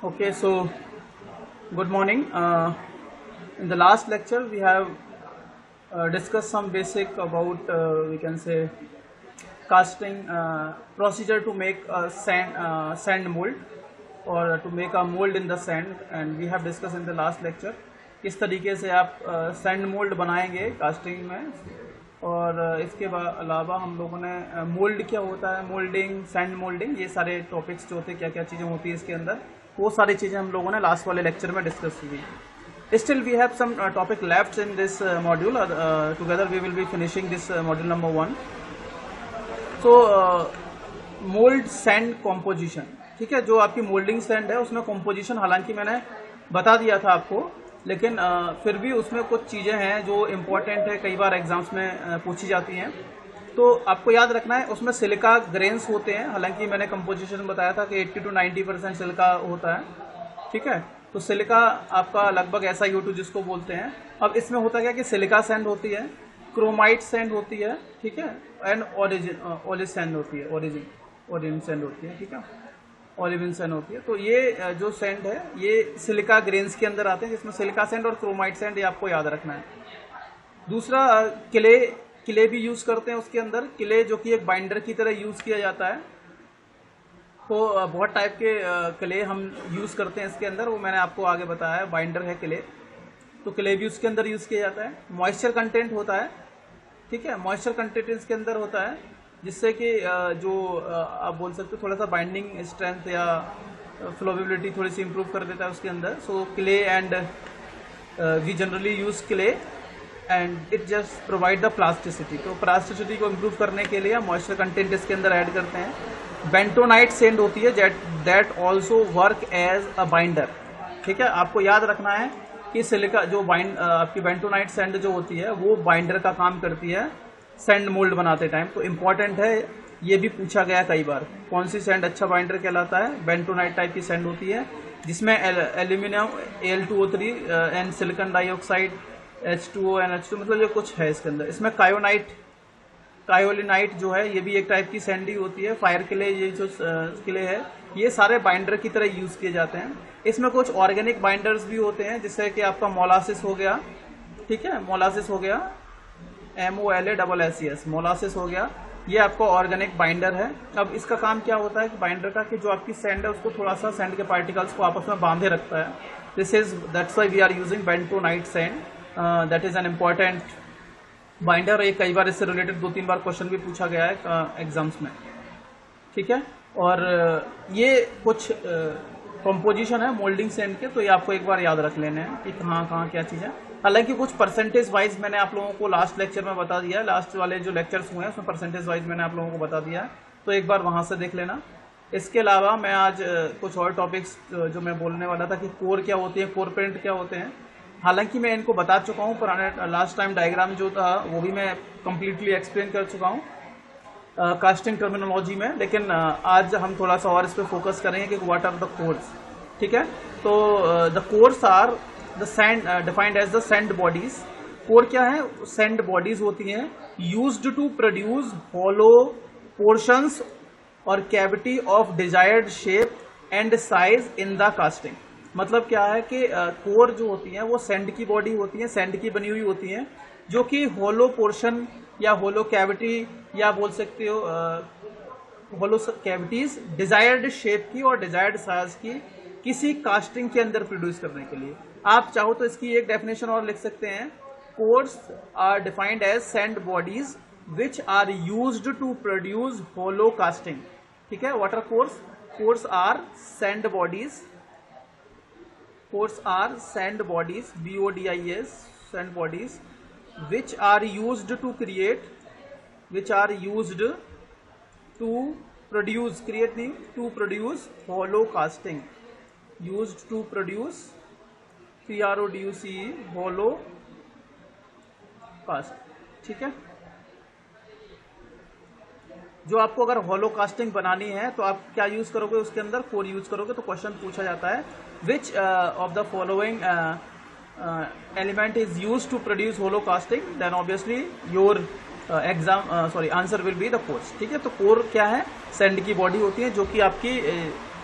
Okay, so good morning. In the last lecture, we have discussed some basic about we can say casting procedure to make a sand mold or to make a mold in the sand, and we have discussed in the last lecture किस तरीके से आप sand mould बनाएंगे casting में। और इसके अलावा हम लोगों ने मोल्ड क्या होता है, मोल्डिंग, सैंड मोल्डिंग, ये सारे टॉपिक्स जो होते हैं, क्या क्या चीज़ें होती है इसके अंदर, वो सारी चीज़ें हम लोगों ने लास्ट वाले लेक्चर में डिस्कस की। Still we have some topic left in this module, together we will be finishing this module number 1। So mould sand composition, ठीक है। जो आपकी मोल्डिंग सैंड है उसमें कॉम्पोजिशन हालांकि मैंने बता दिया था आपको, लेकिन फिर भी उसमें कुछ चीज़ें हैं जो इम्पोर्टेंट है, कई बार एग्जाम्स में पूछी जाती हैं, तो आपको याद रखना है। उसमें सिलिका ग्रेन्स होते हैं, हालांकि मैंने कंपोजिशन बताया था कि 80 to 90% सिलिका होता है, ठीक है। तो सिलिका आपका लगभग SiO2 जिसको बोलते हैं। अब इसमें होता क्या कि सिलिका सैंड होती है, क्रोमाइट सैंड होती है, ठीक है, एंड ओलिव सैंड होती है, ओरिजिन सैंड होती है, ठीक है, ओलिविन सैंड होती है। तो ये जो सैंड है ये सिलिका ग्रेन्स के अंदर आते हैं, जिसमें सिलिका सैंड और क्रोमाइट सैंड, ये आपको याद रखना है। दूसरा किले भी यूज करते हैं उसके अंदर, किले जो कि एक बाइंडर की तरह यूज किया जाता है। तो बहुत टाइप के किले हम यूज करते हैं इसके अंदर, वो मैंने आपको आगे बताया है, बाइंडर है किले, तो किले भी उसके अंदर यूज किया जाता है। मॉइस्चर कंटेंट होता है, ठीक है, मॉइस्चर कंटेंट इसके अंदर होता है, जिससे कि जो आप बोल सकते हो थोड़ा सा बाइंडिंग स्ट्रेंथ या फ्लोवेबिलिटी थोड़ी सी इंप्रूव कर देता है उसके अंदर। So clay and we generally use clay and it just provide the plasticity. तो प्लास्टिसिटी को इम्प्रूव करने के लिए मॉइस्चर कंटेंट इसके अंदर ऐड करते हैं। बेंटोनाइट सैंड होती है that also work as a binder, ठीक है। आपको याद रखना है कि सिलिका जो आपकी बेंटोनाइट सैंड जो होती है वो बाइंडर का काम करती है सैंड मोल्ड बनाते टाइम। तो इम्पॉर्टेंट है, ये भी पूछा गया कई बार, कौन सी सैंड अच्छा बाइंडर कहलाता है। बेंटोनाइट टाइप की सैंड होती है जिसमें aluminium Al2O3 and silicon dioxide H2O NH2, मतलब ये कुछ है इसके अंदर। इसमें कायोलिनाइट जो है ये भी एक टाइप की सैंड ही होती है। फायर किले, ये जो किले है ये सारे बाइंडर की तरह यूज किए जाते हैं। इसमें कुछ ऑर्गेनिक बाइंडर्स भी होते हैं, जिससे कि आपका मोलासिस हो गया, ठीक है, मोलासिस हो गया, MOLASES, मोलासिस हो गया, ये आपका ऑर्गेनिक बाइंडर है। अब इसका काम क्या होता है कि बाइंडर का, कि जो आपकी सैंड है उसको थोड़ा सा सैंड के पार्टिकल्स को आपस में बांधे रखता है। That's why we are using bentonite sand, that is an important binder. ये कई बार इससे रिलेटेड 2-3 बार क्वेश्चन भी पूछा गया है एग्जाम्स में, ठीक है। और ये कुछ कंपोजिशन है मोल्डिंग सैंड के, तो ये आपको एक बार याद रख लेने हैं कि कहाँ कहाँ क्या चीज़ है। हालांकि कुछ परसेंटेज वाइज मैंने आप लोगों को लास्ट लेक्चर में बता दिया है, लास्ट वाले जो लेक्चर्स हुए हैं उसमें परसेंटेज वाइज मैंने आप लोगों को बता दिया है, तो एक बार वहां से देख लेना। इसके अलावा मैं आज कुछ और टॉपिक्स जो मैं बोलने वाला था कि कोर क्या होती है, कोर पेरेंट क्या होते हैं, हालांकि मैं इनको बता चुका हूँ पुराने लास्ट टाइम डायग्राम जो था वो भी मैं कम्प्लीटली एक्सप्लेन कर चुका हूँ कास्टिंग टर्मिनोलॉजी में। लेकिन आज हम थोड़ा सा और इस पर फोकस करेंगे कि व्हाट आर द कोर्स, ठीक है। तो the cores are the sand defined as the sand bodies. Core क्या है, सैंड बॉडीज होती हैं used to produce hollow portions और cavity of desired shape and size in the casting. मतलब क्या है कि कोर जो होती है वो सैंड की बॉडी होती है, सैंड की बनी हुई होती है, जो कि होलो पोर्शन या होलो कैविटी या बोल सकते हो होलो कैविटीज डिजायर्ड शेप की और डिजायर्ड साइज की किसी कास्टिंग के अंदर प्रोड्यूस करने के लिए। आप चाहो तो इसकी एक डेफिनेशन और लिख सकते हैं, cores are defined as sand bodies which are used to produce hollow casting, ठीक है। What are cores? Cores are sand bodies, cores are sand bodies, BODIES, sand bodies which are used to create, which are used to produce, create नहीं, to produce hollow casting, used to produce PRODUCE hollow cast, ठीक है। जो आपको अगर होलो casting बनानी है तो आप क्या यूज करोगे, उसके अंदर कोर यूज करोगे। तो क्वेश्चन पूछा जाता है which of the following element is use to produce hollow casting, then obviously your answer will be the cores, ठीक है। तो कोर क्या है, सैंड की बॉडी होती है जो कि आपकी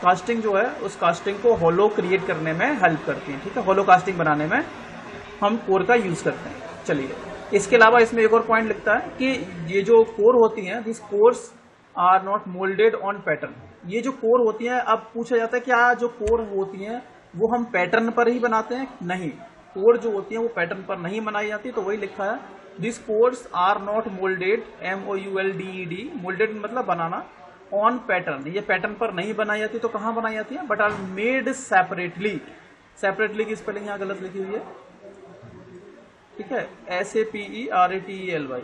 कास्टिंग जो है उस कास्टिंग को होलो क्रिएट करने में हेल्प करती है, ठीक है, होलो कास्टिंग बनाने में हम कोर का यूज करते हैं। चलिए, इसके अलावा इसमें एक और पॉइंट लिखता है कि ये जो कोर होती हैं, this cores are not moulded on pattern. ये जो कोर होती हैं, अब पूछा जाता है क्या जो कोर होती हैं वो हम पैटर्न पर ही बनाते हैं? नहीं, कोर जो होती है वो पैटर्न पर नहीं बनाई जाती। तो वही लिखा है, this cores are not moulded, MOULDED, moulded मतलब बनाना, ऑन पैटर्न, ये पैटर्न पर नहीं बनाई जाती। तो कहाँ बनाई जाती है? But are made separately. Separately की स्पेलिंग यहाँ गलत लिखी हुई है, ठीक है, SAPERATELY,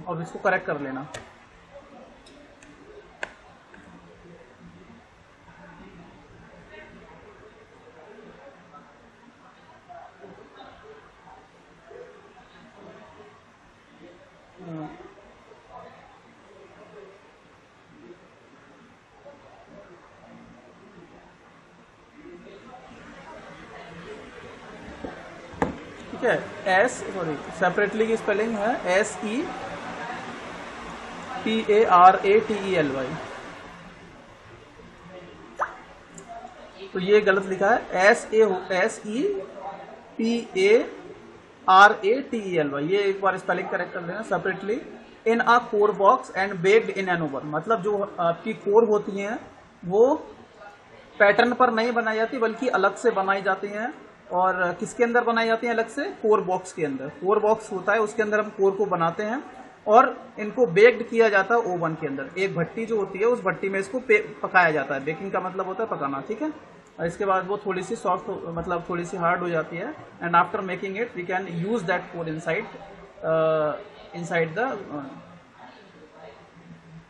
अब इसको करेक्ट कर लेना। ठीक है, सेपरेटली की स्पेलिंग है SEPARATELY। तो ये गलत लिखा है, SEPARATELY। ये एक बार स्पेलिंग करेक्ट कर लेना। Separately in a core box and baked in an oven, मतलब जो आपकी कोर होती हैं वो पैटर्न पर नहीं बनाई जाती बल्कि अलग से बनाई जाती हैं। और किसके अंदर बनाई जाती हैं? अलग से, कोर बॉक्स के अंदर। कोर बॉक्स होता है, उसके अंदर हम कोर को बनाते हैं और इनको बेक्ड किया जाता है ओवन के अंदर। एक भट्टी जो होती है उस भट्टी में इसको पकाया जाता है। बेकिंग का मतलब होता है पकाना, ठीक है। और इसके बाद वो थोड़ी सी सॉफ्ट, मतलब थोड़ी सी हार्ड हो जाती है। And after making it we can use that core inside the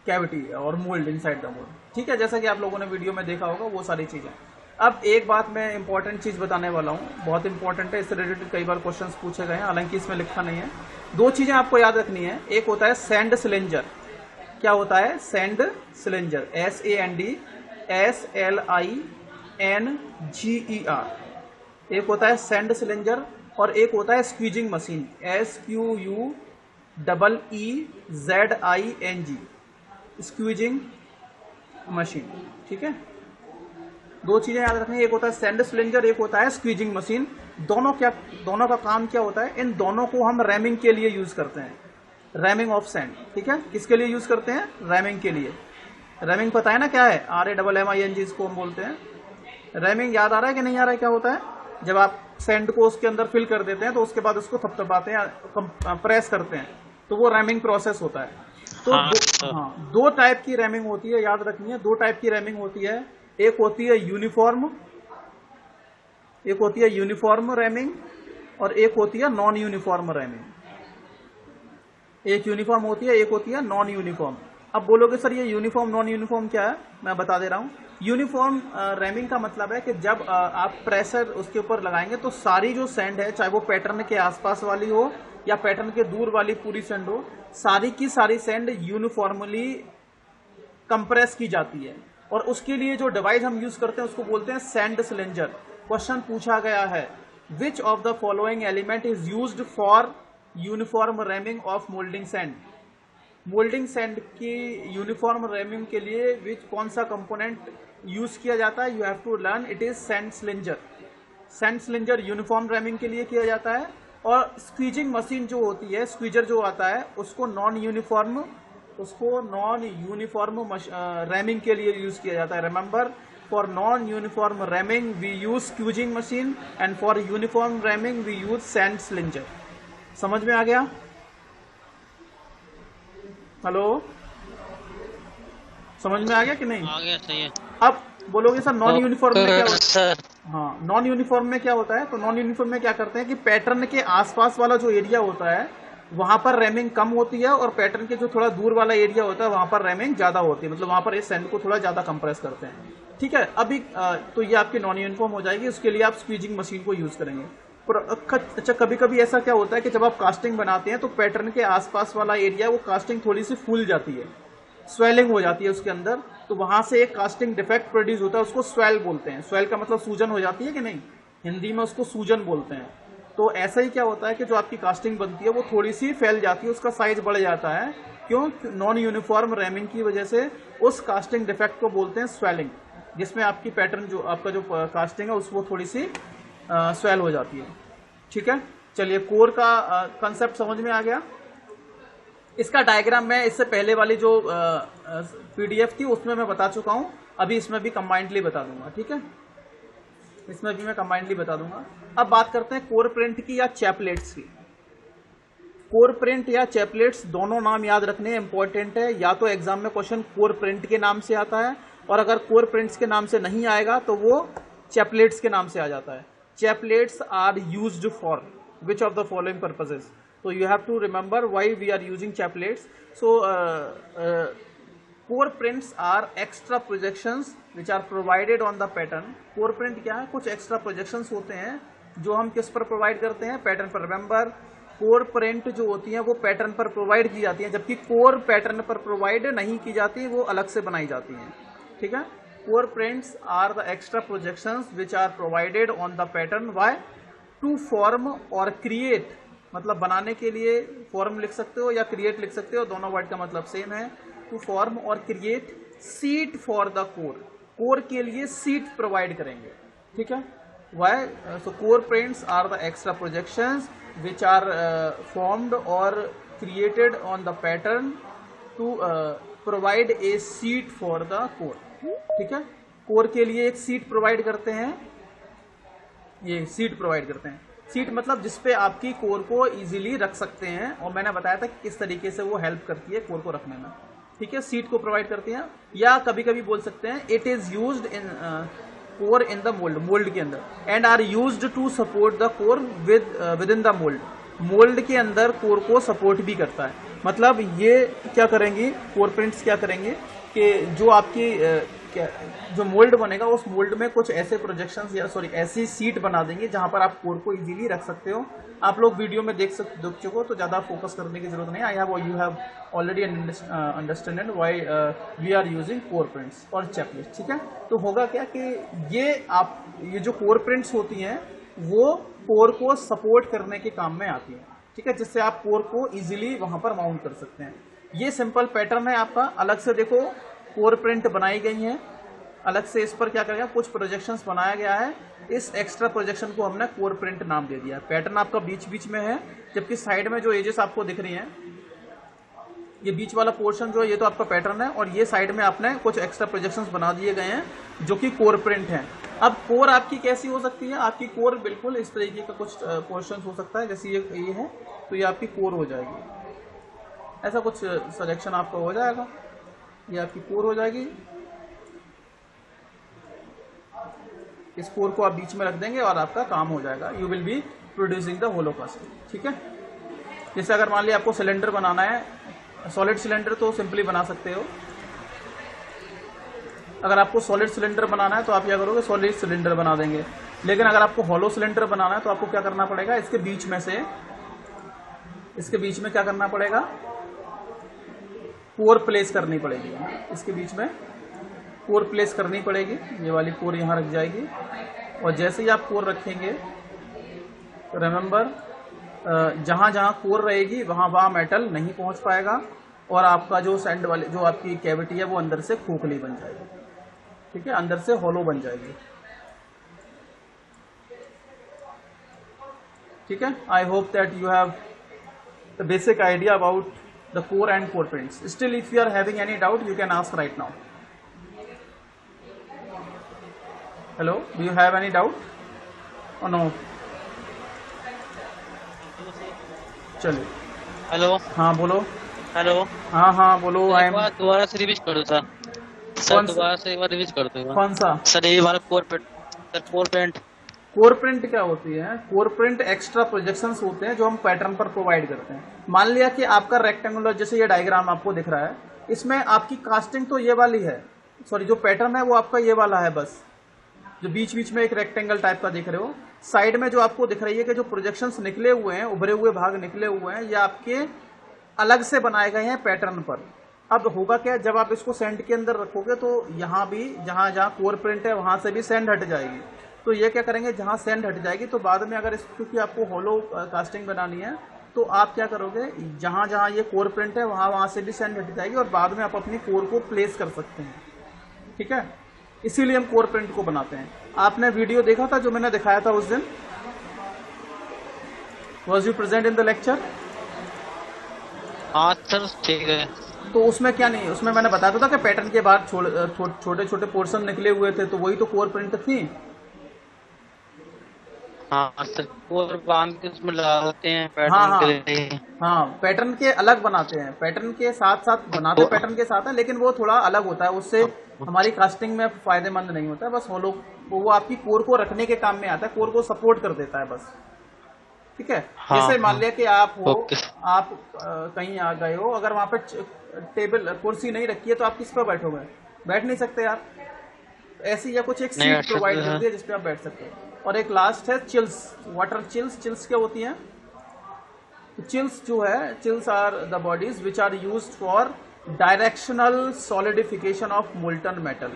cavity or mould, inside the mould, ठीक है, जैसा कि आप लोगों ने वीडियो में देखा होगा वो सारी चीजें। अब एक बात मैं इंपॉर्टेंट चीज बताने वाला हूँ, बहुत इंपॉर्टेंट है, इससे रिलेटेड कई बार क्वेश्चंस पूछे गए हैं, हालांकि इसमें लिखा नहीं है। दो चीजें आपको याद रखनी है। एक होता है सैंड सिलेंजर। क्या होता है? Sand slinger, SANDSLINGER। एक होता है सैंड सिलेंजर और एक होता है squeezing machine, SQUEEZING, squeezing machine, ठीक है। दो चीजें याद रखनी है, एक होता है सैंड सिलेंजर, एक होता है स्क्वीजिंग मशीन। दोनों का काम क्या होता है? इन दोनों को हम रैमिंग के लिए यूज करते हैं, रैमिंग ऑफ सैंड, ठीक है। किसके लिए यूज करते हैं? रैमिंग के लिए। रैमिंग पता है ना क्या है? RAMMING इसको हम बोलते हैं। रैमिंग याद आ रहा है कि नहीं आ रहा है? क्या होता है? जब आप सैंड को उसके अंदर फिल कर देते हैं तो उसके बाद उसको थपथपाते हैं, प्रेस करते हैं, तो वो रैमिंग प्रोसेस होता है। तो दो टाइप की रैमिंग होती है, याद रखनी है। दो टाइप की रैमिंग होती है, एक होती है यूनिफॉर्म, एक होती है यूनिफॉर्म रैमिंग और एक होती है नॉन यूनिफॉर्म रैमिंग। एक यूनिफॉर्म होती है, एक होती है नॉन यूनिफॉर्म। अब बोलोगे सर ये यूनिफॉर्म नॉन यूनिफॉर्म क्या है? मैं बता दे रहा हूं। यूनिफॉर्म रैमिंग का मतलब है कि जब आप प्रेशर उसके ऊपर लगाएंगे तो सारी जो सैंड है, चाहे वो पैटर्न के आसपास वाली हो या पैटर्न के दूर वाली पूरी सैंड हो, सारी की सारी सैंड यूनिफॉर्मली कंप्रेस की जाती है। और उसके लिए जो डिवाइस हम यूज करते हैं उसको बोलते हैं सैंड सिलेंजर। क्वेश्चन पूछा गया है, which of the following element is used for uniform ramming of moulding sand. Moulding sand की यूनिफॉर्म रैमिंग के लिए कौन सा कंपोनेंट यूज किया जाता है? You have to learn, it is sand slinger. Sand slinger uniform ramming के लिए किया जाता है। और स्क्वीजिंग मशीन जो होती है, स्क्वीजर जो आता है, उसको नॉन यूनिफॉर्म रैमिंग के लिए यूज किया जाता है। Remember, for non uniform ramming we use squeezing machine and for uniform ramming we use sand slinger. समझ में आ गया? हेलो, समझ में आ गया कि नहीं? आ गया, सही है। अब बोलोगे सर नॉन यूनिफॉर्म में क्या होता है? हाँ, नॉन यूनिफॉर्म में क्या होता है? तो नॉन यूनिफॉर्म में क्या करते हैं कि पैटर्न के आसपास वाला जो एरिया होता है वहां पर रैमिंग कम होती है और पैटर्न के जो थोड़ा दूर वाला एरिया होता है वहां पर रैमिंग ज्यादा होती है, मतलब वहां पर इस सैंड को थोड़ा ज्यादा कंप्रेस करते हैं, ठीक है। अभी तो ये आपकी नॉन यूनिफॉर्म हो जाएगी, उसके लिए आप स्क्वीजिंग मशीन को यूज करेंगे। अच्छा, कभी कभी ऐसा क्या होता है कि जब आप कास्टिंग बनाते हैं तो पैटर्न के आसपास वाला एरिया, वो कास्टिंग थोड़ी सी फूल जाती है, स्वेलिंग हो जाती है उसके अंदर, तो वहां से एक कास्टिंग डिफेक्ट प्रोड्यूस होता है, उसको स्वेल बोलते हैं। स्वेल का मतलब सूजन हो जाती है कि नहीं, हिंदी में उसको सूजन बोलते हैं। तो ऐसा ही क्या होता है कि जो आपकी कास्टिंग बनती है वो थोड़ी सी फैल जाती है, उसका साइज बढ़ जाता है। क्यों? नॉन यूनिफॉर्म रैमिंग की वजह से उस कास्टिंग डिफेक्ट को बोलते हैं स्वेलिंग, जिसमें आपकी पैटर्न जो आपका जो कास्टिंग है उसको थोड़ी सी स्वेल हो जाती है। ठीक है, चलिए कोर का कंसेप्ट समझ में आ गया। इसका डायग्राम मैं इससे पहले वाली जो पीडीएफ थी उसमें मैं बता चुका हूं, अभी इसमें भी कंबाइंडली बता दूंगा। ठीक है, इसमें भी मैं कंबाइंडली बता दूंगा। अब बात करते हैं कोर प्रिंट की या चैपलेट्स की। कोर प्रिंट या चैपलेट्स दोनों नाम याद रखने इंपॉर्टेंट है। या तो एग्जाम में क्वेश्चन कोर प्रिंट के नाम से आता है, और अगर कोर प्रिंट्स के नाम से नहीं आएगा तो वो चैपलेट्स के नाम से आ जाता है। Chaplets are used for which of the following purposes, so you have to remember why we are using chapelets. So core prints are extra projections which are provided on the pattern. core print क्या है? कुछ extra projections होते हैं जो हम किस पर provide करते हैं? पैटर्न पर। रिमेंबर, कोर प्रिंट जो होती है वो पैटर्न पर प्रोवाइड की जाती है, जबकि कोर पैटर्न पर प्रोवाइड नहीं की जाती, वो अलग से बनाई जाती हैं। ठीक है, core prints are the extra projections which are provided on the pattern why to form और क्रिएट, मतलब बनाने के लिए फॉर्म लिख सकते हो या क्रिएट लिख सकते हो, दोनों वर्ड का मतलब सेम है। टू फॉर्म और create seat for the core, core के लिए सीट प्रोवाइड करेंगे। ठीक है, why? So core prints are the extra projections which are formed और created on the pattern to provide a seat for the core. ठीक है, core के लिए एक सीट प्रोवाइड करते हैं, ये सीट प्रोवाइड करते हैं। सीट मतलब जिसपे आपकी कोर को इजीली रख सकते हैं, और मैंने बताया था कि किस तरीके से वो हेल्प करती है कोर को रखने में। ठीक है, सीट को प्रोवाइड करती हैं, या कभी कभी बोल सकते हैं it is used in core in the mould, mould के अंदर, and are used to support the core within the mould, mould के अंदर कोर को सपोर्ट भी करता है। मतलब ये क्या करेंगी, कोर प्रिंट्स क्या करेंगे कि जो आपकी जो मोल्ड बनेगा उस मोल्ड में कुछ ऐसे प्रोजेक्शंस या ऐसी सीट बना देंगे जहां पर आप कोर को इजीली रख सकते हो। आप लोग वीडियो में देख चुके हो तो ज्यादा फोकस करने की जरूरत नहीं। I have you have already understand why we are using core prints or chaplets. ठीक है, तो होगा क्या कि ये जो कोर प्रिंट्स होती हैं वो कोर को सपोर्ट करने के काम में आती है। ठीक है, जिससे आप कोर को इजीली वहां पर माउंट कर सकते हैं। ये सिंपल पैटर्न है आपका। अलग से देखो कोर प्रिंट बनाई गई है, अलग से इस पर क्या करेगा, कुछ प्रोजेक्शंस बनाया गया है। इस एक्स्ट्रा प्रोजेक्शन को हमने कोर प्रिंट नाम दे दिया। पैटर्न आपका बीच बीच में है, जबकि साइड में जो एजेस आपको दिख रही हैं, ये बीच वाला पोर्शन जो है ये तो आपका पैटर्न है, और ये साइड में आपने कुछ एक्स्ट्रा प्रोजेक्शंस बना दिए गए हैं जो कि कोर प्रिंट है। अब कोर आपकी कैसी हो सकती है? आपकी कोर बिल्कुल इस तरीके का कुछ पोर्शन हो सकता है, जैसे ये है, तो ये आपकी कोर हो जाएगी। ऐसा कुछ सिलेक्शन आपका हो जाएगा, ये आपकी कोर हो जाएगी। इस कोर को आप बीच में रख देंगे और आपका काम हो जाएगा। You will be producing the hollow casting. ठीक है, जैसे अगर मान लिया आपको सिलेंडर बनाना है, सॉलिड सिलेंडर, तो सिंपली बना सकते हो। अगर आपको सॉलिड सिलेंडर बनाना है तो आप क्या करोगे, सॉलिड सिलेंडर बना देंगे। लेकिन अगर आपको होलो सिलेंडर बनाना है तो आपको क्या करना पड़ेगा, इसके बीच में क्या करना पड़ेगा, कोर प्लेस करनी पड़ेगी। इसके बीच में कोर प्लेस करनी पड़ेगी। ये वाली कोर यहाँ रख जाएगी, और जैसे ही आप कोर रखेंगे, रिमेंबर जहाँ जहाँ कोर रहेगी वहाँ मेटल नहीं पहुँच पाएगा, और आपका जो सेंड वाले जो आपकी कैविटी है वो अंदर से खोखली बन जाएगी। ठीक है, अंदर से होलो बन जाएगी। ठीक है, I hope that you have the basic idea about the core and core prints. Still, if you are having any doubt, you can ask right now. Hello, do you have any doubt or no? चलिए, hello. हाँ बोलो। Hello. हाँ बोलो। I am दोबारा से रिवीज कर दो sir. Sir दोबारा से एक बार रिवीज कर दो। कौन सा सर? ये वाला core print. Sir core print, core print क्या होती है? कोर प्रिंट एक्स्ट्रा प्रोजेक्शंस होते हैं जो हम पैटर्न पर प्रोवाइड करते हैं। मान लिया कि आपका रेक्टेंगुलर, जैसे ये डायग्राम आपको दिख रहा है, इसमें आपकी कास्टिंग तो ये वाली है, सॉरी जो पैटर्न है वो आपका ये वाला है, बस जो बीच बीच में एक रेक्टेंगल टाइप का दिख रहे हो। साइड में जो आपको दिख रही है कि जो प्रोजेक्शंस निकले हुए हैं, उभरे हुए भाग निकले हुए हैं, ये आपके अलग से बनाए गए हैं पैटर्न पर। अब होगा क्या, जब आप इसको सेंड के अंदर रखोगे तो यहाँ भी जहाँ जहाँ कोर प्रिंट है वहां से भी सेंड हट जाएगी, तो ये क्या करेंगे, जहाँ सेंड हट जाएगी तो बाद में अगर क्योंकि आपको होलो कास्टिंग बनानी है तो आप क्या करोगे, जहाँ जहाँ ये कोर प्रिंट है वहाँ से भी सेंड हट जाएगी और बाद में आप अपनी कोर को प्लेस कर सकते हैं। ठीक है, इसीलिए हम कोर प्रिंट को बनाते हैं। आपने वीडियो देखा था जो मैंने दिखाया था उस दिन, was you present in the lecture? हाँ सर ठीक है। तो उसमें क्या नहीं, उसमें मैंने बताया था कि पैटर्न के बाद छोटे छोटे पोर्शन निकले हुए थे, तो वही तो कोर प्रिंट थी। हाँ सर, और बांध के उसमें लगाते हैं हाँ पैटर्न के हाँ लिए। हाँ, पैटर्न के अलग बनाते हैं, पैटर्न के साथ साथ बनाते पैटर्न के साथ है, लेकिन वो थोड़ा अलग होता है, उससे हमारी कास्टिंग में फायदेमंद नहीं होता है। बस वो आपकी कोर को रखने के काम में आता है, कोर को सपोर्ट कर देता है बस। ठीक है, हाँ, जैसे मान हाँ, लिया कि आप हो, ओके। आप कहीं आ गए हो, अगर वहां पे टेबल कुर्सी नहीं रखी है तो आप किस पर बैठोगे? बैठ नहीं सकते आप। ऐसी या कुछ एक नहीं सीट बैठ प्रोवाइड सकते कर हैं। दी है जिसपे आप बैठ सकते हो। और एक लास्ट है चिल्स, वाटर चिल्स। चिल्स क्या होती हैं? चिल्स जो है, chills are the bodies which are used for directional solidification of molten metal.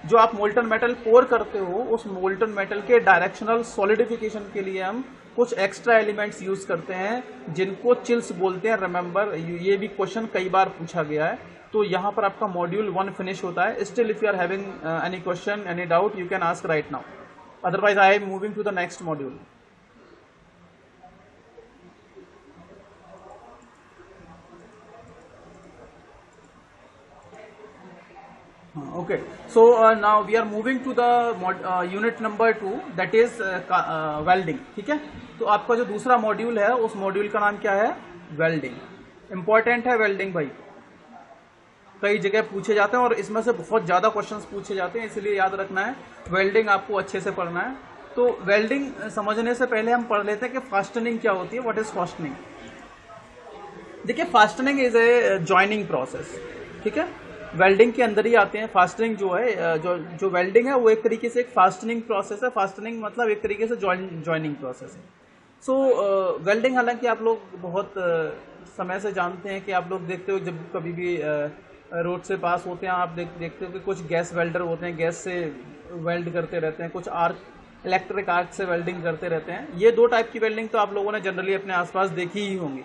जो आप मोल्टन मेटल पोर करते हो, उस मोल्टन मेटल के डायरेक्शनल सॉलिडिफिकेशन के लिए हम कुछ एक्स्ट्रा एलिमेंट्स यूज करते हैं जिनको चिल्स बोलते हैं। रिमेंबर, ये भी क्वेश्चन कई बार पूछा गया है। तो यहाँ पर आपका मॉड्यूल 1 फिनिश होता है। Still if you are having any question, any doubt, you can ask right now, otherwise I am moving to the next module. Okay, so now we are moving to the unit number 2, that is welding। ठीक है, तो आपका जो दूसरा module है उस module का नाम क्या है? वेल्डिंग। इंपॉर्टेंट है वेल्डिंग भाई, कई जगह पूछे जाते हैं और इसमें से बहुत ज्यादा क्वेश्चंस पूछे जाते हैं, इसलिए याद रखना है वेल्डिंग आपको अच्छे से पढ़ना है। तो वेल्डिंग समझने से पहले हम पढ़ लेते हैं कि फास्टनिंग क्या होती है। What is fastening? देखिए, fastening is a joining process. ठीक है, वेल्डिंग के अंदर ही आते हैं। फास्टनिंग जो है, जो वेल्डिंग है वो एक तरीके से एक फास्टनिंग प्रोसेस है। फास्टनिंग मतलब एक तरीके से जॉइनिंग प्रोसेस है। सो वेल्डिंग, हालांकि आप लोग बहुत समय से जानते हैं कि आप लोग देखते हो जब कभी भी रोड से पास होते हैं, आप देखते हो कि कुछ गैस वेल्डर होते हैं, गैस से वेल्ड करते रहते हैं, कुछ आर्क इलेक्ट्रिक आर्क से वेल्डिंग करते रहते हैं। ये दो टाइप की वेल्डिंग तो आप लोगों ने जनरली अपने आसपास देखी ही होंगी।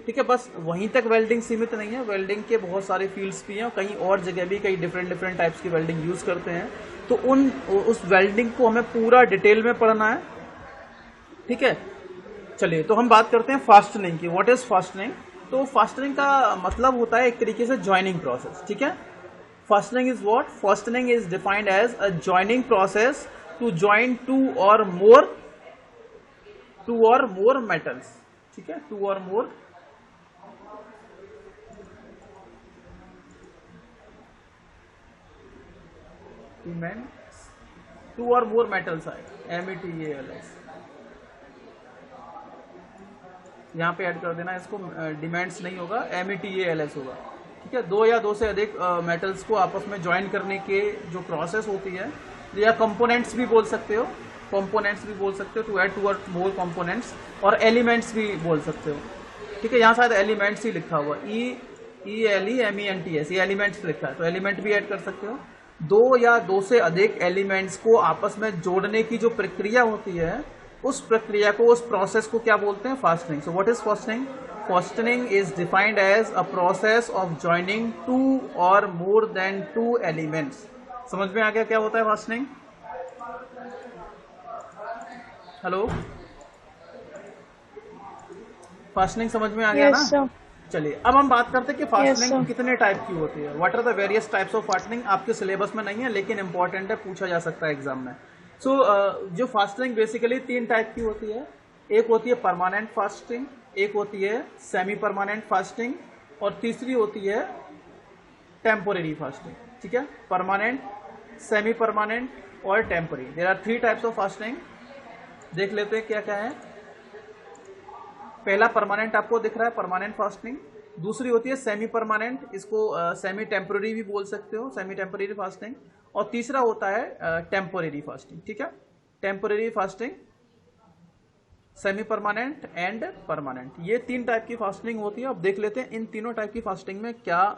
ठीक है, बस वहीं तक वेल्डिंग सीमित नहीं है, वेल्डिंग के बहुत सारे फील्ड्स भी हैं और कहीं और जगह भी कई डिफरेंट टाइप्स की वेल्डिंग यूज करते हैं। तो उस वेल्डिंग को हमें पूरा डिटेल में पढ़ना है। ठीक है, चलिए तो हम बात करते हैं फास्टनिंग की। What is fastening? तो फास्टनिंग का मतलब होता है एक तरीके से जॉइनिंग प्रोसेस। ठीक है, fastening is what? Fastening is defined as a joining process to join two or more metals. ठीक है, to or more to or more metals आए, METALS। यहाँ पे ऐड कर देना इसको, डिमेंड्स नहीं होगा, METALS होगा। ठीक है, दो या दो से अधिक मेटल्स को आपस में ज्वाइन करने के जो प्रोसेस होती है, या कंपोनेंट्स भी बोल सकते हो, to add to or more components, और एलिमेंट्स भी बोल सकते हो। ठीक है, यहाँ शायद एलिमेंट्स ही लिखा हुआ, ELEMENTS, ये एलिमेंट्स लिखा है, तो एलिमेंट भी ऐड कर सकते हो। दो या दो से अधिक एलिमेंट्स को आपस में जोड़ने की जो प्रक्रिया होती है, उस प्रक्रिया को, उस प्रोसेस को क्या बोलते हैं? Fastening. So what is fastening? Fastening is defined as a process of joining two or more then two elements. समझ में आ गया क्या होता है फास्टनिंग? हेलो, फास्टनिंग समझ में आ गया ना? चलिए अब हम बात करते हैं कि फास्टनिंग कितने टाइप की होती है। What are the various types of fastening? आपके सिलेबस में नहीं है लेकिन इंपॉर्टेंट है, पूछा जा सकता है एग्जाम में। सो जो फास्टनिंग बेसिकली 3 टाइप की होती है। एक होती है परमानेंट फास्टिंग, एक होती है सेमी परमानेंट फास्टिंग, और तीसरी होती है टेम्पोरेरी फास्टिंग। ठीक है, परमानेंट, सेमी परमानेंट और temporary. There are 3 types of fasting. देख लेते हैं क्या क्या है। पहला परमानेंट आपको दिख रहा है, परमानेंट फास्टिंग। दूसरी होती है सेमी परमानेंट, इसको सेमी टेम्पोरेरी भी बोल सकते हो, सेमी टेम्पोरेरी फास्टिंग। और तीसरा होता है टेम्पोरेरी फास्टिंग। ठीक है, temporary fasting, semi permanent and permanent, ये 3 टाइप की फास्टिंग होती है। अब देख लेते हैं इन तीनों टाइप की फास्टिंग में क्या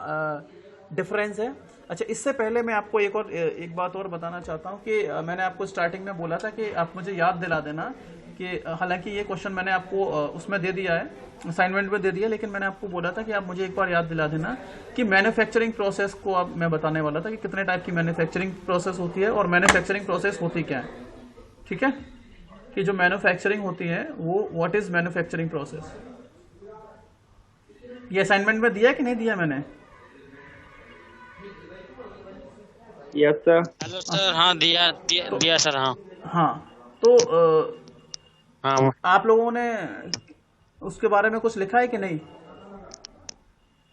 डिफरेंस है। अच्छा, इससे पहले मैं आपको एक बात और बताना चाहता हूँ कि मैंने आपको स्टार्टिंग में बोला था कि आप मुझे याद दिला देना कि हालांकि ये क्वेश्चन मैंने आपको उसमें दे दिया है, असाइनमेंट में दे दिया, लेकिन मैंने आपको बोला था कि आप मुझे एक बार याद दिला देना कि मैन्युफैक्चरिंग प्रोसेस को अब मैं बताने वाला था कि कितने टाइप की मैन्युफैक्चरिंग प्रोसेस होती है और मैन्युफैक्चरिंग प्रोसेस होती क्या है। ठीक है, कि जो मैन्युफैक्चरिंग होती है वो व्हाट इज मैन्युफैक्चरिंग प्रोसेस। ये असाइनमेंट में दिया है कि नहीं दिया मैंने? Yes sir. हेलो सर, हाँ दिया सर। हाँ हाँ, तो हाँ, आप लोगों ने उसके बारे में कुछ लिखा है कि नहीं?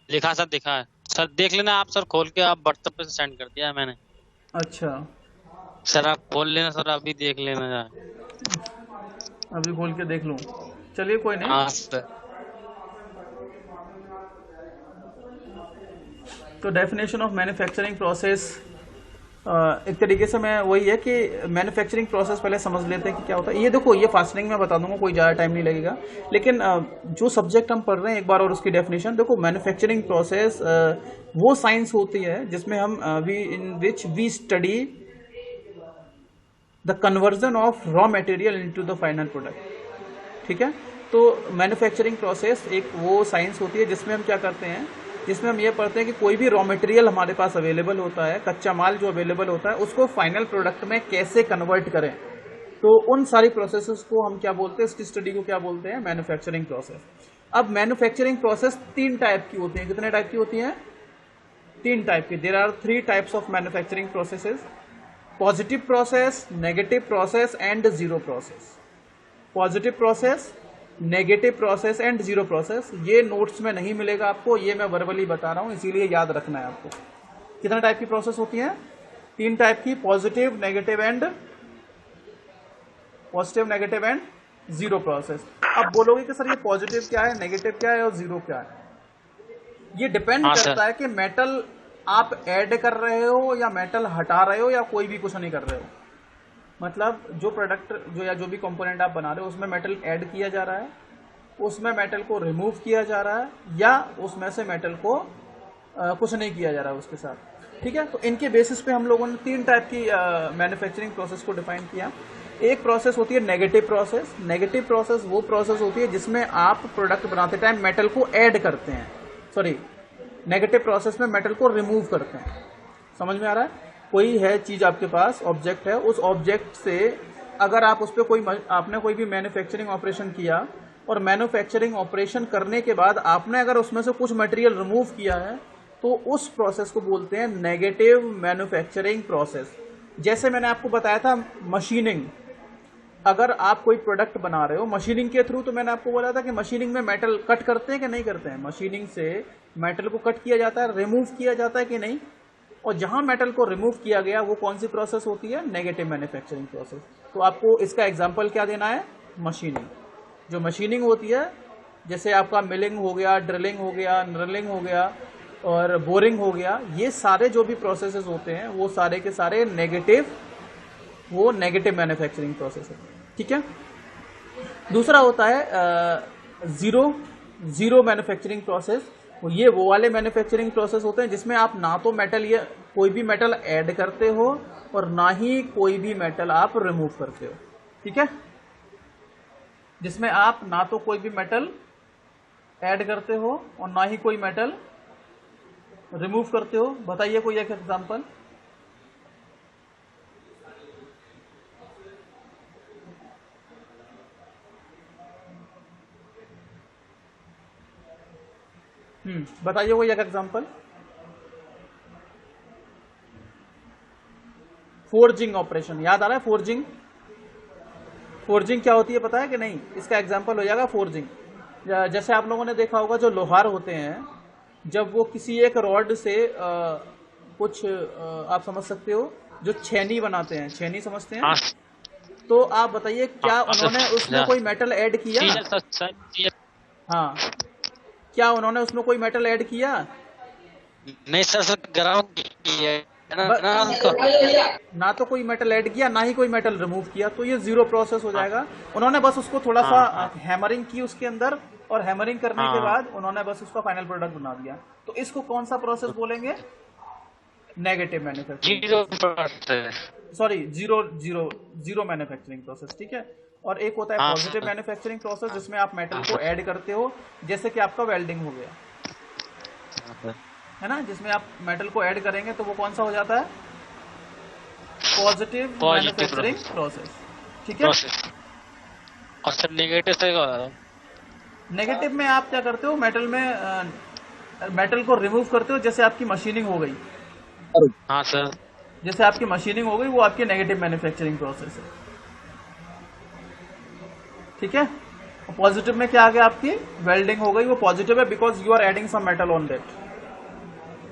लिखा सर, दिखा है सर, देख लेना आप सर, खोल के आप व्हाट्सएप पे सेंड कर दिया है मैंने। अच्छा, सर आप खोल लेना सर, अभी देख लेना यार। अभी खोल के देख लूं? चलिए कोई नहीं। हाँ सर। तो डेफिनेशन ऑफ मैन्युफैक्चरिंग प्रोसेस एक तरीके से मैं वही है कि मैन्युफैक्चरिंग प्रोसेस पहले समझ लेते हैं कि क्या होता है। ये देखो, ये फास्टिंग में बता दूंगा, कोई ज़्यादा टाइम नहीं लगेगा, लेकिन जो सब्जेक्ट हम पढ़ रहे हैं एक बार और उसकी डेफिनेशन देखो। मैन्युफैक्चरिंग प्रोसेस वो साइंस होती है जिसमें हम we study the conversion of raw material into the final product. ठीक है, तो मैन्युफैक्चरिंग प्रोसेस एक वो साइंस होती है जिसमें हम क्या करते हैं, जिसमें हम ये पढ़ते हैं कि कोई भी रॉ मटेरियल हमारे पास अवेलेबल होता है, कच्चा माल जो अवेलेबल होता है, उसको फाइनल प्रोडक्ट में कैसे कन्वर्ट करें। तो उन सारी प्रोसेसेस को हम क्या बोलते हैं, इसकी स्टडी को क्या बोलते हैं, मैन्युफैक्चरिंग प्रोसेस। अब मैन्युफैक्चरिंग प्रोसेस 3 टाइप की होती है। कितने टाइप की होती है? 3 टाइप की। There are 3 types of manufacturing processes: positive process, negative process and zero process. Positive process, negative process and zero process. ये नोट्स में नहीं मिलेगा आपको, ये मैं वर्बली बता रहा हूं, इसीलिए याद रखना है आपको। कितना टाइप की प्रोसेस होती है? 3 टाइप की: positive, negative and zero process. अब बोलोगे कि सर ये पॉजिटिव क्या है, नेगेटिव क्या है और जीरो क्या है? ये डिपेंड हाँ करता सर। है कि मेटल आप ऐड कर रहे हो या मेटल हटा रहे हो या कोई भी कुछ नहीं कर रहे हो। मतलब जो प्रोडक्ट जो या जो भी कंपोनेंट आप बना रहे हो उसमें मेटल ऐड किया जा रहा है, उसमें मेटल को रिमूव किया जा रहा है, या उसमें से मेटल को कुछ नहीं किया जा रहा है उसके साथ। ठीक है, तो इनके बेसिस पे हम लोगों ने 3 टाइप की मैन्युफैक्चरिंग प्रोसेस को डिफाइन किया। एक प्रोसेस होती है नेगेटिव प्रोसेस। नेगेटिव प्रोसेस वो प्रोसेस होती है जिसमें आप प्रोडक्ट बनाते टाइम मेटल को ऐड करते हैं, सॉरी, नेगेटिव प्रोसेस में मेटल को रिमूव करते हैं। समझ में आ रहा है? कोई है चीज आपके पास, ऑब्जेक्ट है, उस ऑब्जेक्ट से अगर आप उस पर आपने कोई भी मैन्युफैक्चरिंग ऑपरेशन किया और मैन्युफैक्चरिंग ऑपरेशन करने के बाद आपने अगर उसमें से कुछ मटेरियल रिमूव किया है तो उस प्रोसेस को बोलते हैं नेगेटिव मैन्युफैक्चरिंग प्रोसेस। जैसे मैंने आपको बताया था मशीनिंग, अगर आप कोई प्रोडक्ट बना रहे हो मशीनिंग के थ्रू, तो मैंने आपको बोला था कि मशीनिंग में मेटल कट करते हैं कि नहीं करते हैं। मशीनिंग से मेटल को कट किया जाता है, रिमूव किया जाता है कि नहीं, और जहां मेटल को रिमूव किया गया वो कौन सी प्रोसेस होती है, नेगेटिव मैन्युफैक्चरिंग प्रोसेस। तो आपको इसका एग्जांपल क्या देना है, मशीनिंग। जो मशीनिंग होती है जैसे आपका मिलिंग हो गया, ड्रिलिंग हो गया, नर्लिंग हो गया और बोरिंग हो गया, ये सारे जो भी प्रोसेसेस होते हैं वो सारे के सारे नेगेटिव मैन्युफैक्चरिंग प्रोसेस है। ठीक है, दूसरा होता है जीरो मैन्युफैक्चरिंग प्रोसेस। ये वो वाले मैन्युफैक्चरिंग प्रोसेस होते हैं जिसमें आप ना तो मेटल या कोई भी मेटल ऐड करते हो और ना ही कोई भी मेटल आप रिमूव करते हो। ठीक है, जिसमें आप ना तो कोई भी मेटल ऐड करते हो और ना ही कोई मेटल रिमूव करते हो। बताइए कोई एक एग्जांपल। बताइए कोई एक एग्जांपल। फोर्जिंग ऑपरेशन याद आ रहा है? फोर्जिंग क्या होती है पता है कि नहीं? इसका एग्जांपल हो जाएगा फोर्जिंग। जैसे आप लोगों ने देखा होगा जो लोहार होते हैं, जब वो किसी एक रॉड से कुछ आप समझ सकते हो, जो छेनी बनाते हैं, छेनी समझते हैं? हाँ तो आप बताइए क्या हाँ उन्होंने उसमें कोई मेटल ऐड किया? हाँ, क्या उन्होंने उसमें कोई मेटल ऐड किया? नहीं सर, ग्राउंड ना तो कोई मेटल ऐड किया ना ही कोई मेटल रिमूव किया, तो ये जीरो प्रोसेस हो जाएगा। उन्होंने बस उसको थोड़ा सा हैमरिंग की उसके अंदर, और हैमरिंग करने के बाद उन्होंने बस उसका फाइनल प्रोडक्ट बना दिया। तो इसको कौन सा प्रोसेस बोलेंगे? Negative manufacturing, zero process. Sorry zero zero zero manufacturing process, ठीक है। और एक होता है हाँ पॉजिटिव मैन्युफैक्चरिंग प्रोसेस, जिसमें आप मेटल को ऐड करते हो, जैसे कि आपका वेल्डिंग हो गया, सर, है ना, जिसमें आप मेटल को ऐड करेंगे तो वो कौन सा हो जाता है, पॉजिटिव मैन्युफैक्चरिंग प्रोसेस, ठीक है। प्रोसेस। और सर नेगेटिव से क्या होता है? नेगेटिव में आप क्या करते हो, मेटल में मेटल को रिमूव करते हो, जैसे आपकी मशीनिंग हो गई, हाँ सर। जैसे आपकी मशीनिंग हो गई, वो आपकी नेगेटिव मैन्युफैक्चरिंग प्रोसेस है, ठीक है। पॉजिटिव में क्या आ गया, आपकी वेल्डिंग हो गई, वो पॉजिटिव है because you are adding some metal on that.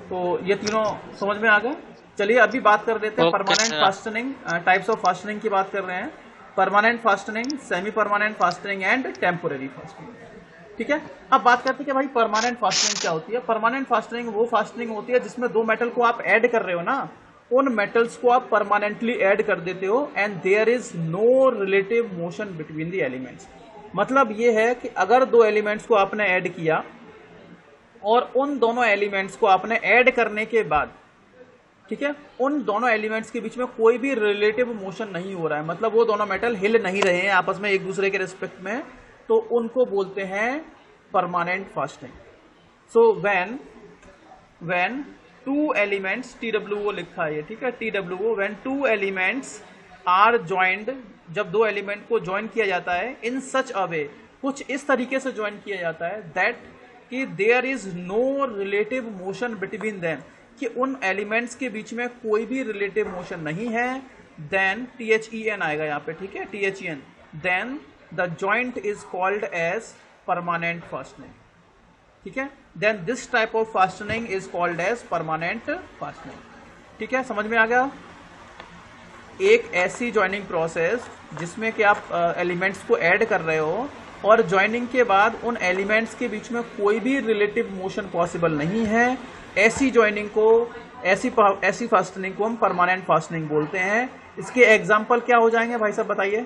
तो ये तीनों समझ में आ गए। चलिए अभी बात कर लेते हैं Okay, permanent sir. Fastening, types of fastening की बात कर रहे हैं। Permanent fastening, semi permanent fastening and temporary fastening, ठीक है। अब बात करते हैं कि भाई परमानेंट फास्टनिंग क्या होती है। परमानेंट फास्टनिंग वो फास्टनिंग होती है जिसमें दो मेटल को आप ऐड कर रहे हो ना, उन मेटल्स को आप परमानेंटली ऐड कर देते हो and there is no relative motion between the elements. मतलब ये है कि अगर दो एलिमेंट्स को आपने ऐड किया और उन दोनों एलिमेंट्स को आपने ऐड करने के बाद, ठीक है, उन दोनों एलिमेंट्स के बीच में कोई भी रिलेटिव मोशन नहीं हो रहा है, मतलब वो दोनों मेटल हिल नहीं रहे हैं आपस में एक दूसरे के रिस्पेक्ट में, तो उनको बोलते हैं permanent fastening. So when two elements, TWO लिखा है ये, ठीक है, TWO, when two elements are joined, जब दो एलिमेंट को ज्वाइन किया जाता है, इन सच अ वे, कुछ इस तरीके से ज्वाइन किया जाता है, दैट कि there is no relative motion between them, कि उन एलिमेंट्स के बीच में कोई भी रिलेटिव मोशन नहीं है, देन THEN आएगा यहाँ पे, ठीक है, THEN, then the joint is called as permanent fastening, ठीक है। Then this type of fastening is called as permanent fastening, ठीक है, समझ में आ गया। एक ऐसी ज्वाइनिंग प्रोसेस जिसमें कि आप एलिमेंट्स को ऐड कर रहे हो और ज्वाइनिंग के बाद उन एलिमेंट्स के बीच में कोई भी रिलेटिव मोशन पॉसिबल नहीं है, ऐसी ज्वाइनिंग को, ऐसी फास्टनिंग को हम परमानेंट फास्टनिंग बोलते हैं। इसके एग्जाम्पल क्या हो जाएंगे भाई साहब, बताइए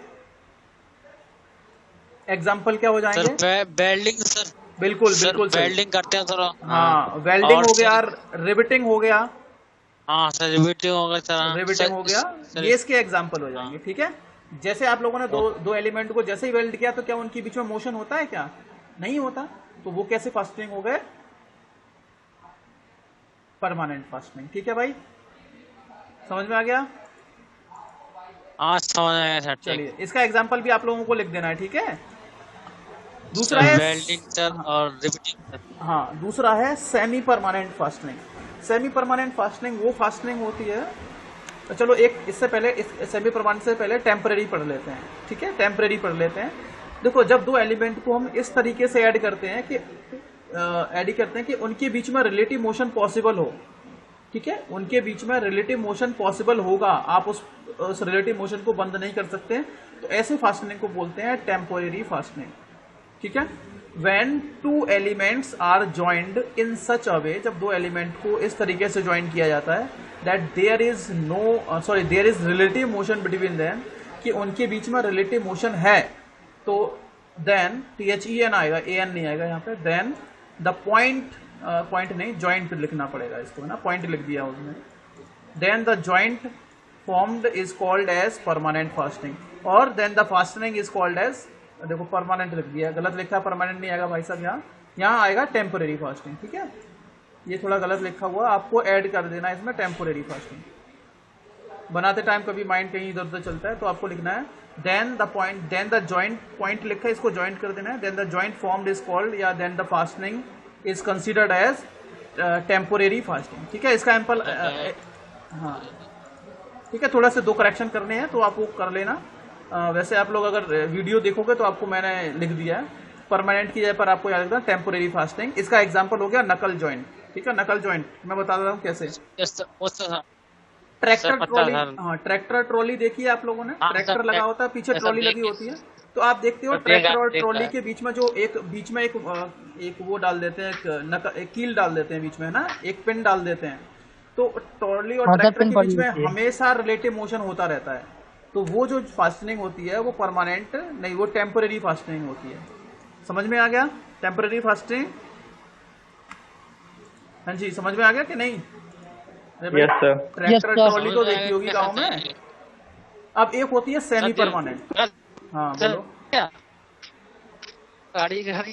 एग्जाम्पल क्या हो जाएंगे। सर वेल्डिंग सर, बिल्कुल सर बिल्कुल सही। वेल्डिंग करते हैं सर। हाँ, वेल्डिंग हो गया, रिवेटिंग हो गया, हाँ सर रिवेटिंग हो गया सर। रिवेटिंग हो गया, ये इसके एग्जाम्पल हो जाएंगे, ठीक है। जैसे आप लोगों ने दो एलिमेंट को जैसे ही वेल्ड किया तो क्या उनके बीच में मोशन होता है, क्या नहीं होता, तो वो कैसे फास्टनिंग हो गए, परमानेंट फास्टनिंग, ठीक है भाई, समझ में आ गया। हाँ समझ आया सर। चलिए इसका एग्जाम्पल भी आप लोगों को लिख देना है, ठीक है। दूसरा है वेल्डिंग सर और रिवेटिंग सर। हाँ, दूसरा है semi permanent fastening. Semi permanent fastening वो फास्टनिंग होती है, तो चलो एक इससे पहले, इस सेमी परमानेंट से पहले टेम्परेरी पढ़ लेते हैं, ठीक है, टेम्परेरी पढ़ लेते हैं। देखो जब दो एलिमेंट को हम इस तरीके से ऐड करते हैं कि उनके बीच में रिलेटिव मोशन पॉसिबल हो, ठीक है, उनके बीच में रिलेटिव मोशन पॉसिबल होगा, आप उस रिलेटिव मोशन को बंद नहीं कर सकते, तो ऐसे फास्टनिंग को बोलते हैं टेम्पोरेरी फास्टनिंग, ठीक है। When two elements are joined in such a way, जब दो एलिमेंट को इस तरीके से ज्वाइन किया जाता है, that there is relative motion between them, कि उनके बीच में रिलेटिव मोशन है, तो देन THEN आएगा, AN नहीं आएगा यहाँ पे, देन द पॉइंट नहीं, ज्वाइंट लिखना पड़ेगा इसको, है ना, पॉइंट लिख दिया उसने, then the joint formed is called as permanent fastening, और then the fastening is called as, देखो परमानेंट लिख दिया, गलत लिखा, परमानेंट नहीं आएगा भाई साहब, यहाँ आएगा टेम्पोरेरी फास्टिंग, ठीक है, ये थोड़ा गलत लिखा हुआ, आपको ऐड कर देना है इसमें टेम्पोरेरी फास्टिंग। बनाते टाइम कभी माइंड कहीं इधर उधर चलता है तो आपको लिखना है देन द जॉइंट, पॉइंट लिखा है इसको ज्वाइंट कर देना है, then the joint formed is called, या then the fastening is considered as temporary fasting, ठीक है। इसका एम्पल हाँ ठीक है, थोड़ा से दो करेक्शन करने हैं तो आप वो कर लेना। वैसे आप लोग अगर वीडियो देखोगे तो आपको मैंने लिख दिया है, परमानेंट की जगह पर आपको याद रखना टेम्पोरेरी फास्टिंग। इसका एग्जांपल हो गया नकल जॉइंट, ठीक है, नकल जॉइंट मैं बता रहा हूँ कैसे। ट्रैक्टर ट्रॉली, हाँ ट्रैक्टर ट्रॉली देखिए आप लोगों ने, ट्रैक्टर लगा होता है, पीछे ट्रॉली लगी होती है, तो आप देखते हो ट्रैक्टर और ट्रॉली के बीच में जो बीच में एक वो डाल देते हैं, एक कील डाल देते हैं बीच में, है ना, एक पिन डाल देते हैं, तो ट्रॉली और ट्रैक्टर के बीच में हमेशा रिलेटिव मोशन होता रहता है, तो वो जो फास्टनिंग होती है वो परमानेंट नहीं, वो टेम्पोरेरी फास्टनिंग होती है। समझ में आ गया टेम्पोरेरी फास्टनिंग? हाँ जी, समझ में आ गया कि नहीं? अरे भाई, yes sir. Tractor sir. Trolley तो देखी होगी गांव में। अब एक होती है सेमी परमानेंट। हाँ बोलो। क्या गाड़ी गाड़ी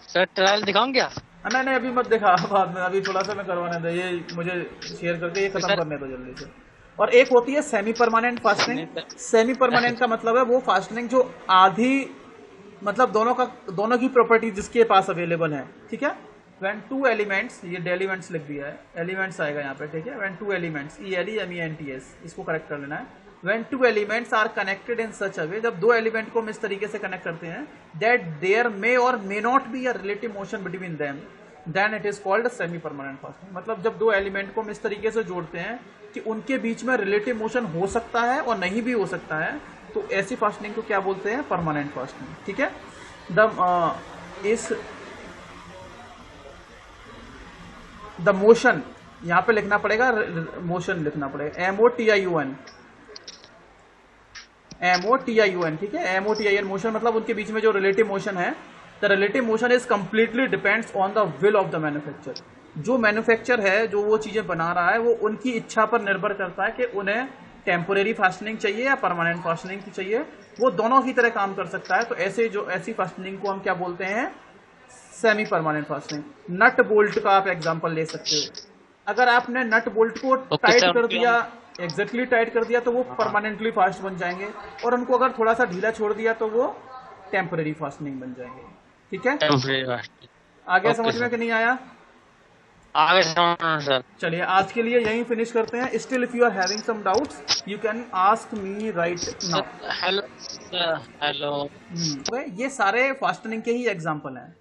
सर ट्रायल दिखाऊं क्या? नहीं नहीं अभी मत दिखा, बाद में, अभी थोड़ा सा मैं करवाने दो, ये मुझे शेयर करके ये खत्म सर- करने दो जल्दी से। और एक होती है semi permanent fasting. Semi permanent का मतलब है वो फास्टिंग जो आधी, मतलब दोनों की प्रॉपर्टी जिसके पास अवेलेबल है, ठीक है। व्हेन टू एलिमेंट्स, ये एलिमेंट्स लिख दिया है, एलिमेंट्स आएगा यहाँ पे, ठीक है। व्हेन टू एलिमेंट्स, ELEMENTS, इसको करेक्ट कर लेना है। When two elements are connected in such a way, जब दो एलिमेंट को हम इस तरीके से कनेक्ट करते हैं, that there may or may not be a relative motion between them, then it is called semi permanent fasting. मतलब जब दो एलिमेंट को हम इस तरीके से जोड़ते हैं कि उनके बीच में रिलेटिव मोशन हो सकता है और नहीं भी हो सकता है, तो ऐसी फास्टिंग को क्या बोलते हैं? परमानेंट फास्टिंग, ठीक है। द मोशन, यहाँ पे लिखना पड़ेगा, मोशन लिखना पड़ेगा, MOTION, ठीक है। MOTION मोशन, मतलब उनके बीच में जो रिलेटिव मोशन है, the relative motion is completely depends on the will of the manufacture. जो मैन्युफैक्चर है, जो वो चीजें बना रहा है, वो उनकी इच्छा पर निर्भर करता है कि उन्हें टेम्पोरेरी फास्टनिंग चाहिए या परमानेंट फास्टनिंग चाहिए। वो दोनों की तरह काम कर सकता है। तो ऐसी फास्टनिंग को हम क्या बोलते हैं? Semi permanent fasting. Nut bolt का आप एग्जांपल ले सकते हो। अगर आपने नट बोल्ट को टाइट सर, कर दिया, एग्जैक्टली टाइट कर दिया, तो वो परमानेंटली फास्ट बन जाएंगे, और उनको अगर थोड़ा सा ढीला छोड़ दिया तो वो टेम्पररी फास्टनिंग बन जाएंगे, ठीक है। आगे समझ में कि नहीं आया? आगे सर। चलिए आज के लिए यहीं फिनिश करते हैं। Still if you are having some doubts you can ask me right now. Hello sir, hello. ये सारे फास्टनिंग के ही एग्जांपल हैं।